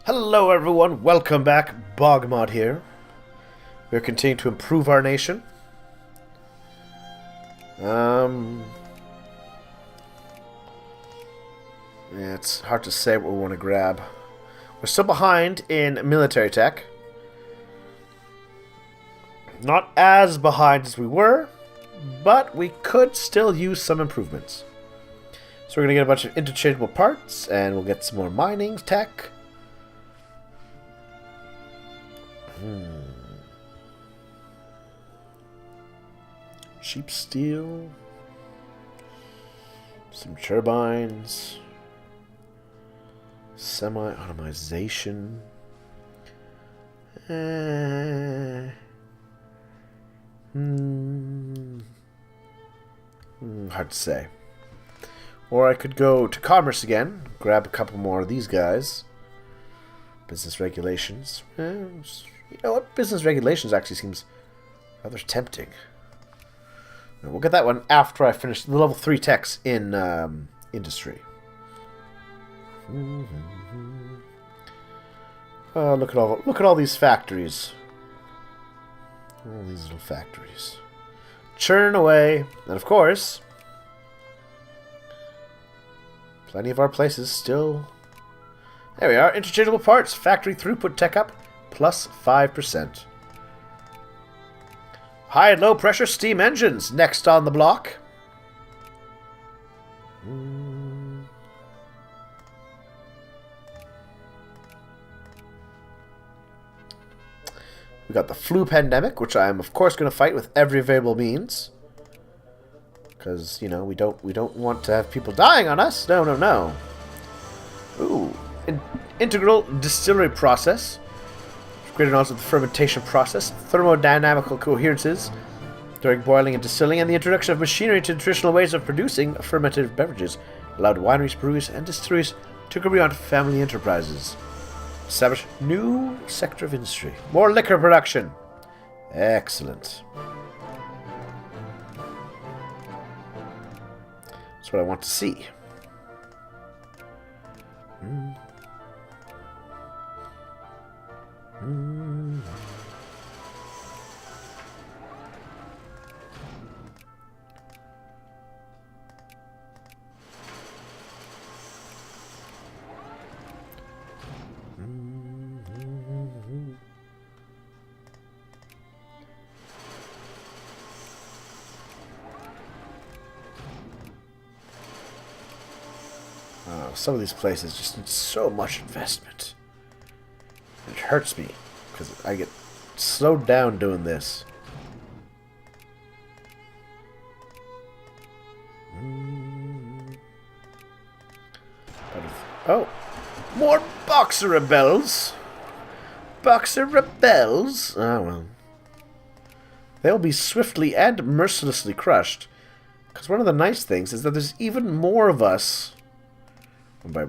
Hello everyone, welcome back. BogMod here. We're continuing to improve our nation. Yeah, it's hard to say what we want to grab. We're still behind in military tech. Not as behind as we were, but we could still use some improvements. So we're going to get a bunch of interchangeable parts, and we'll get some more mining tech. Cheap steel. Some turbines. Semi-automation. Hard to say. Or I could go to commerce again, grab a couple more of these guys. Business regulations. You know what? Business regulations actually seems rather tempting. We'll get that one after I finish the level 3 techs in industry. Oh, look at all these factories. All these little factories. Churn away. And of course, plenty of our places still. There we are. Interchangeable parts. Factory throughput tech up. Plus 5%. High and low pressure steam engines next on the block. We got the flu pandemic, which I am of course going to fight with every available means. Because, you know, we don't want to have people dying on us. No. Ooh, integral distillery process. Greater knowledge of the fermentation process, thermodynamical coherences during boiling and distilling, and the introduction of machinery to traditional ways of producing fermented beverages allowed wineries, breweries, and distilleries to go beyond family enterprises. Establish new sector of industry. More liquor production. Excellent. That's what I want to see. Some of these places just need so much investment. It hurts me because I get slowed down doing this. Oh, more Boxer Rebels. Boxer Rebels. Oh well, they'll be swiftly and mercilessly crushed. Because one of the nice things is that there's even more of us. I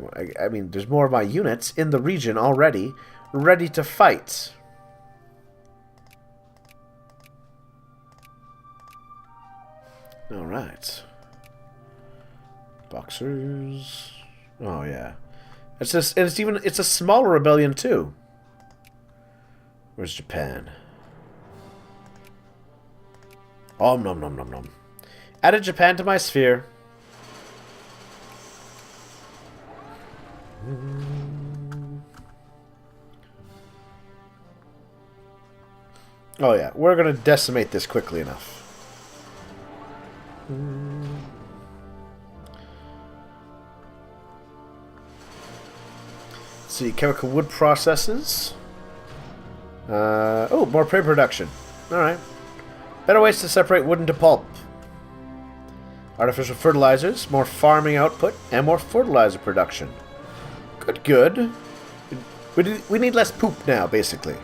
mean, there's more of my units in the region already, ready to fight. Alright. Boxers. Oh, yeah. It's a smaller rebellion, too. Where's Japan? Nom nom nom nom. Added Japan to my sphere. Oh yeah, we're gonna decimate this quickly enough. Let's see, chemical wood processes. Oh, more paper production. Alright. Better ways to separate wood into pulp. Artificial fertilizers, more farming output, and more fertilizer production. Good. We need less poop now, basically.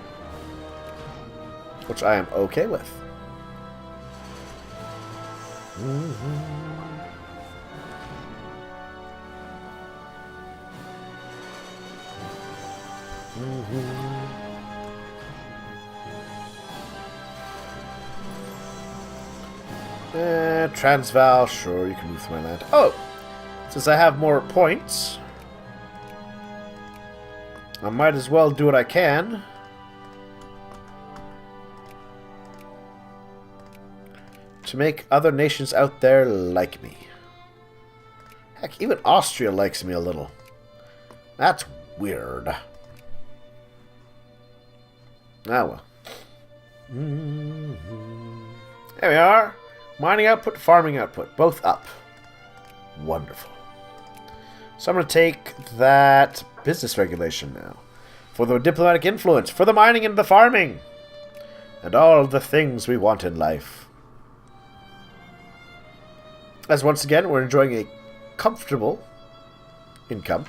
Which I am okay with. Transvaal, sure, you can move through my land. Oh! Since I have more points, I might as well do what I can. To make other nations out there like me. Heck, even Austria likes me a little. That's weird. Ah, well. There we are. Mining output, farming output. Both up. Wonderful. So I'm going to take that business regulation now. For the diplomatic influence. For the mining and the farming. And all the things we want in life. As once again, we're enjoying a comfortable income.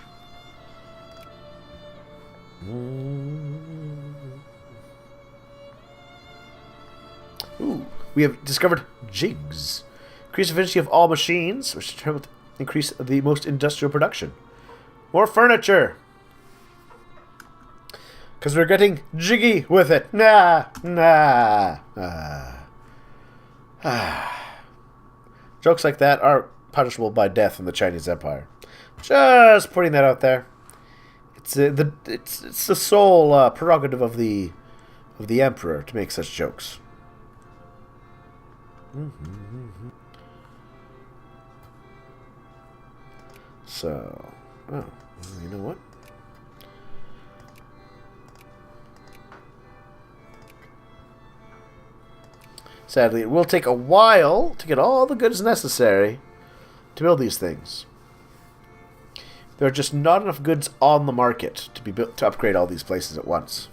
Ooh, we have discovered jigs. Increase efficiency of all machines, which determines increase the most industrial production. More furniture. Because we're getting jiggy with it. Nah. Jokes like that are punishable by death in the Chinese Empire. Just putting that out there. It's the sole prerogative of the emperor to make such jokes. So, oh, you know what? Sadly, it will take a while to get all the goods necessary to build these things. There are just not enough goods on the market to be built to upgrade all these places at once.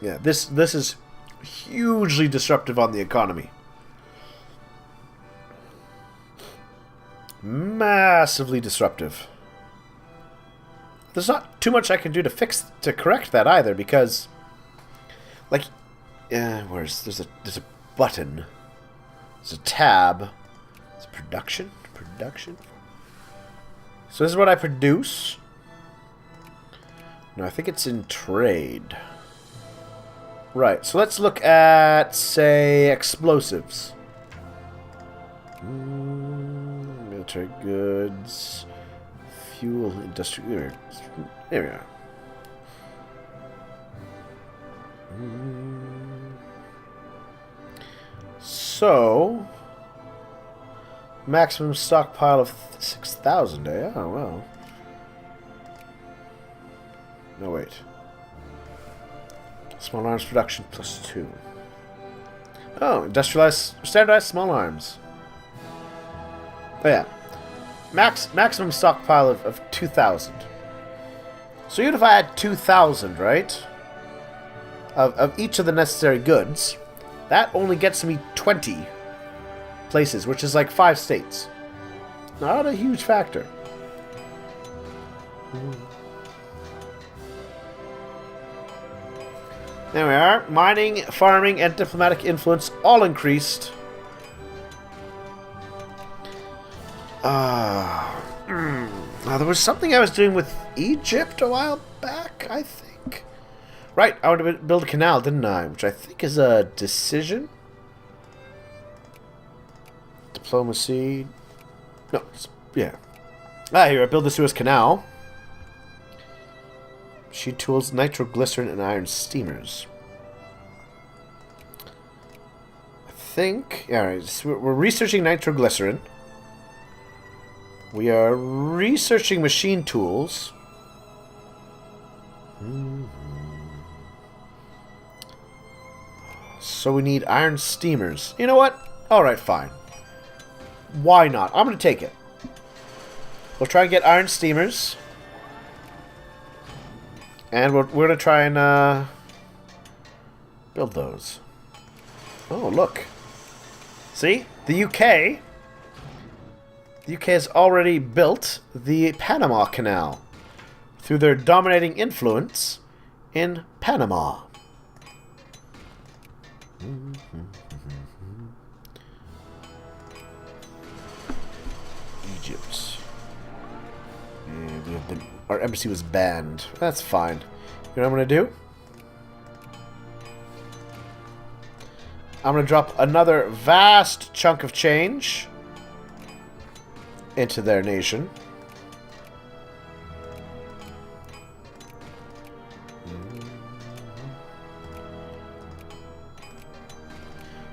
Yeah, this is hugely disruptive on the economy. Massively disruptive. There's not too much I can do to correct that either, because like there's a button. There's a tab. It's production. So this is what I produce. No, I think it's in trade. Right, so let's look at, say, explosives. Military goods. Fuel, industrial. There we are. So, maximum stockpile of 6,000, eh? Oh, well. No, wait. Small arms production +2. Oh, standardized small arms. Oh yeah. Maximum stockpile of 2,000. So even if I had 2,000, right? Of each of the necessary goods, that only gets me 20 places, which is like 5 states. Not a huge factor. There we are. Mining, farming, and diplomatic influence all increased. Now, there was something I was doing with Egypt a while back, I think. Right, I wanted to build a canal, didn't I? Which I think is a decision. Diplomacy. No, yeah. Here, I build the Suez Canal. Sheet tools, nitroglycerin, and iron steamers. I think... Alright, so we're researching nitroglycerin. We are researching machine tools. So we need iron steamers. You know what? Alright, fine. Why not? I'm going to take it. We'll try and get iron steamers. And we're going to try and build those. Oh, look. See? The UK has already built the Panama Canal through their dominating influence in Panama. Egypt. And our embassy was banned. That's fine. You know what I'm going to do? I'm going to drop another vast chunk of change into their nation.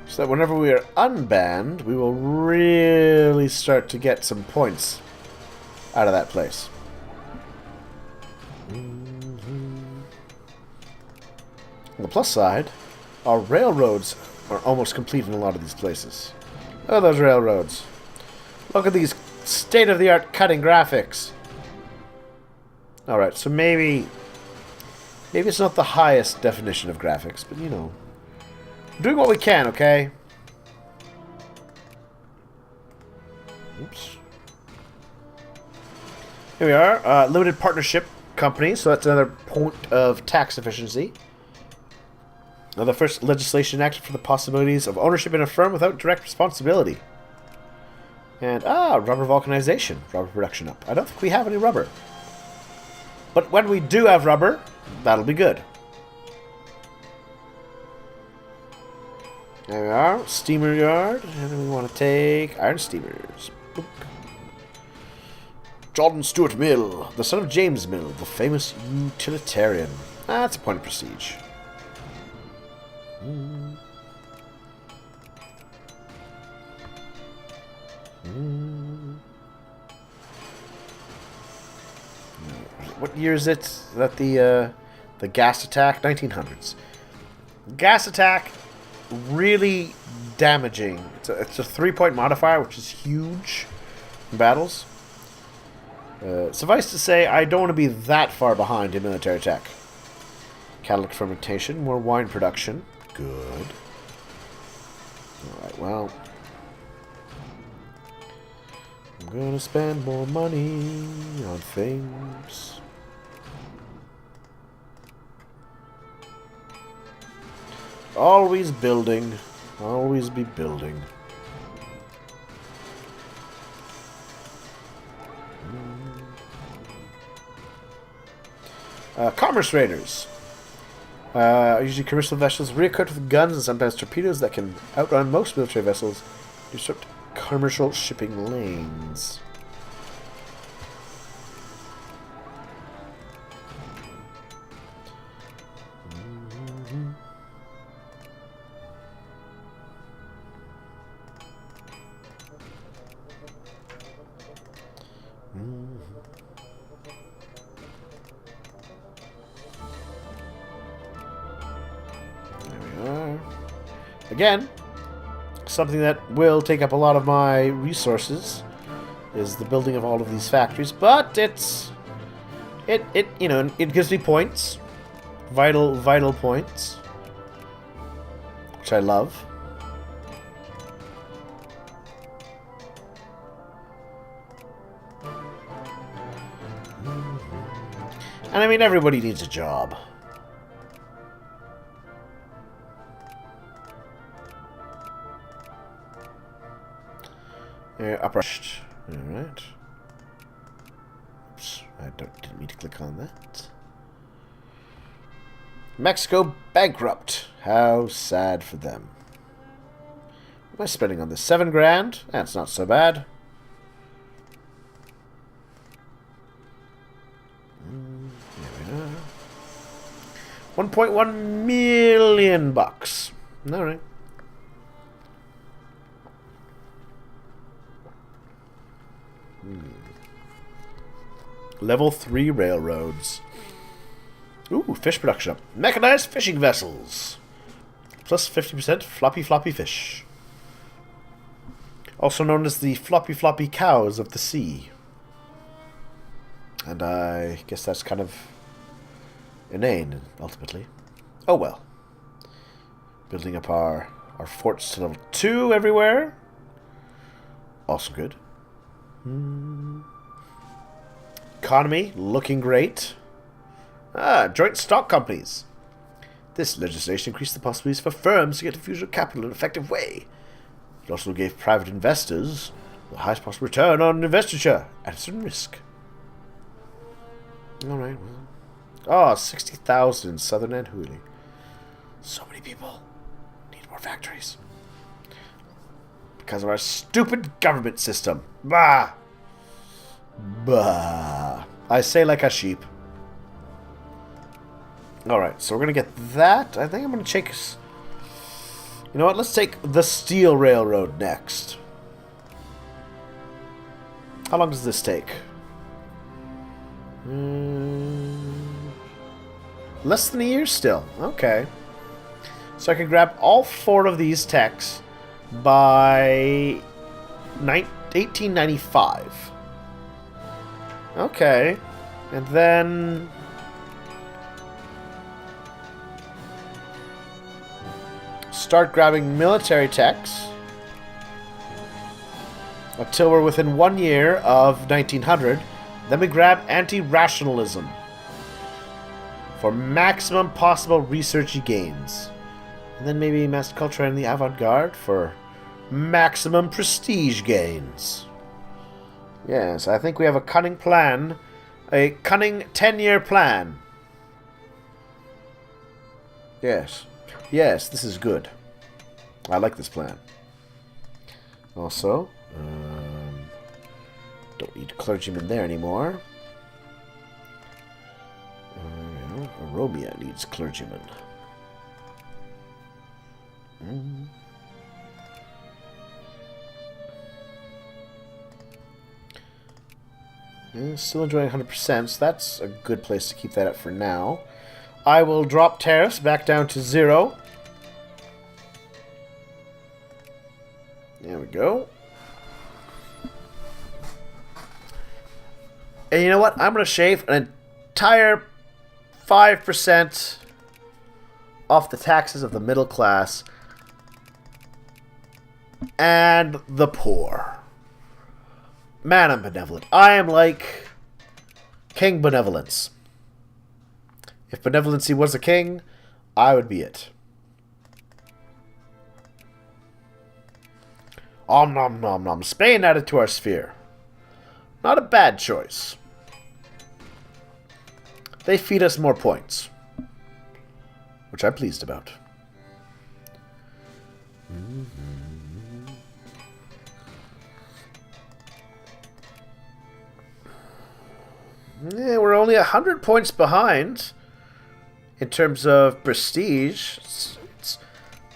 So that whenever we are unbanned, we will really start to get some points out of that place. On the plus side, our railroads are almost complete in a lot of these places. Look at those railroads. Look at these state-of-the-art cutting graphics. Alright, so maybe it's not the highest definition of graphics, but you know, doing what we can, okay? Oops. Here we are, limited partnership company, so that's another point of tax efficiency. Now, the first legislation enacted for the possibilities of ownership in a firm without direct responsibility. And, rubber vulcanization, rubber production up. I don't think we have any rubber. But when we do have rubber, that'll be good. There we are, steamer yard, and we want to take iron steamers. Boop. John Stuart Mill, the son of James Mill, the famous utilitarian. That's a point of prestige. What year is it? Is that the gas attack? 1900s. Gas attack, really damaging. It's a 3-point modifier, which is huge in battles. Suffice to say, I don't want to be that far behind in military tech. Catalytic fermentation, more wine production. Good. Alright, well, I'm gonna spend more money on things. Always building. Always be building. Commerce raiders. Usually commercial vessels re-equipped with guns and sometimes torpedoes that can outrun most military vessels, disrupt commercial shipping lanes. Again, something that will take up a lot of my resources is the building of all of these factories, but it you know, it gives me points, vital points, which I love. And I mean, everybody needs a job. Uprushed. Alright. Oops. Didn't mean to click on that. Mexico bankrupt. How sad for them. What am I spending on this? 7 grand? That's not so bad. There we are. 1.1 million bucks. Alright. Level 3 railroads. Ooh, fish production up. Mechanized fishing vessels. Plus 50% floppy fish. Also known as the floppy cows of the sea. And I guess that's kind of inane, ultimately. Oh well. Building up our forts to level 2 everywhere. Also good. Economy looking great. Joint stock companies. This legislation increased the possibilities for firms to get infusion of capital in an effective way. It also gave private investors the highest possible return on investiture at a certain risk. Alright, well. 60,000 in Southern and Hooghly. So many people need more more factories. Because of our stupid government system. Bah! Bah! I say like a sheep. Alright, so we're going to get that. I think I'm going to take... You know what? Let's take the Steel Railroad next. How long does this take? Less than a year still. Okay. So I can grab all 4 of these techs by 1895. Okay. And then... start grabbing military techs until we're within 1 year of 1900. Then we grab anti-rationalism for maximum possible researchy gains. And then maybe mass culture and the avant-garde for maximum prestige gains. Yes, I think we have a cunning plan. A cunning 10-year plan. Yes. Yes, this is good. I like this plan. Also, don't need clergymen there anymore. Romeo needs clergymen. Still enjoying 100%, so that's a good place to keep that at for now. I will drop tariffs back down to 0. There we go. And you know what? I'm going to shave an entire 5% off the taxes of the middle class and the poor. Man, I'm benevolent. I am like King Benevolence. If benevolency was a king, I would be it. Om nom nom nom. Spain added to our sphere. Not a bad choice. They feed us more points, which I'm pleased about. Yeah, we're only 100 points behind in terms of prestige. It's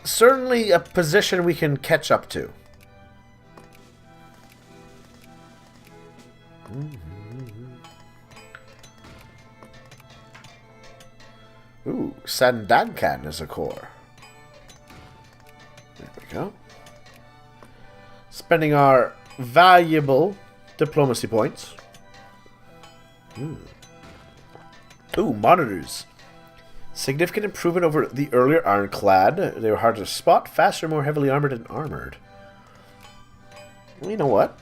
certainly a position we can catch up to. Ooh, Sandankan is a core. There we go. Spending our valuable diplomacy points. Ooh, monitors. Significant improvement over the earlier ironclad. They were harder to spot, faster, more heavily armored, and armored. Well, you know what?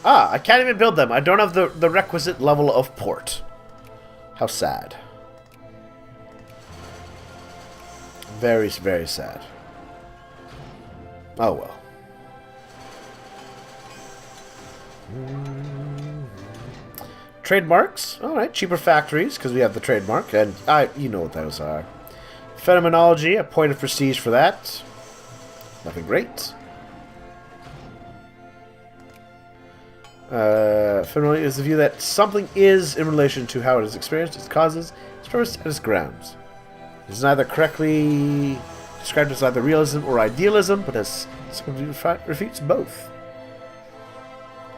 Ah, I can't even build them. I don't have the requisite level of port. How sad. Very, very sad. Oh well. Trademarks. Alright, cheaper factories, because we have the trademark. And you know what those are. Phenomenology, a point of prestige for that. Nothing great. Phenomenology is the view that something is in relation to how it is experienced, its causes, its purpose, and its grounds. It is neither correctly described as either realism or idealism, but as something refutes both.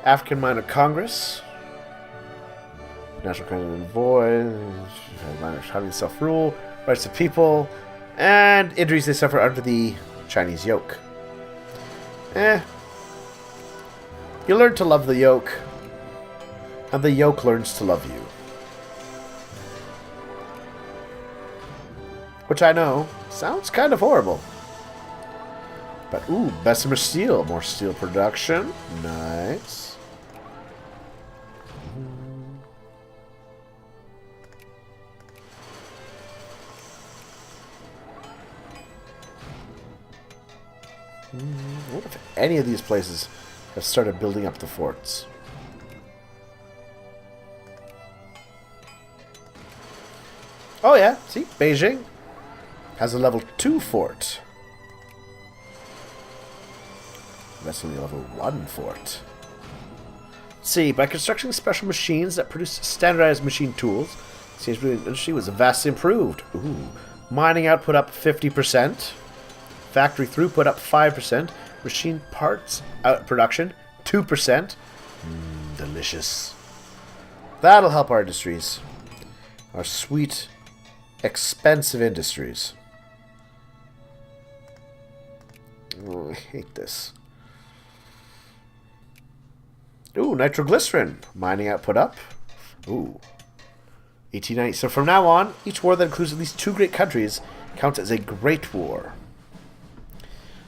African Minor Congress. National Congress Void. Having self-rule. Rights of people. And injuries they suffer under the Chinese yoke. You learn to love the yoke. And the yoke learns to love you. Which I know sounds kind of horrible. But, ooh, Bessemer Steel. More steel production. Nice. What if any of these places have started building up the forts? Oh yeah, see? Beijing has a level 2 fort. That's only a level 1 fort. See, by constructing special machines that produce standardized machine tools, the industry was vastly improved. Ooh. Mining output up 50%. Factory throughput up 5%. Machine parts production 2%. Delicious. That'll help our industries. Our sweet, expensive industries. Oh, I hate this. Ooh, nitroglycerin. Mining output up. Ooh. 1890. So from now on, each war that includes at least 2 great countries counts as a great war.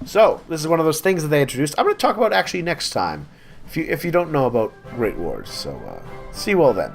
So, this is one of those things that they introduced. I'm going to talk about actually next time, if you don't know about great wars. So, see you all then.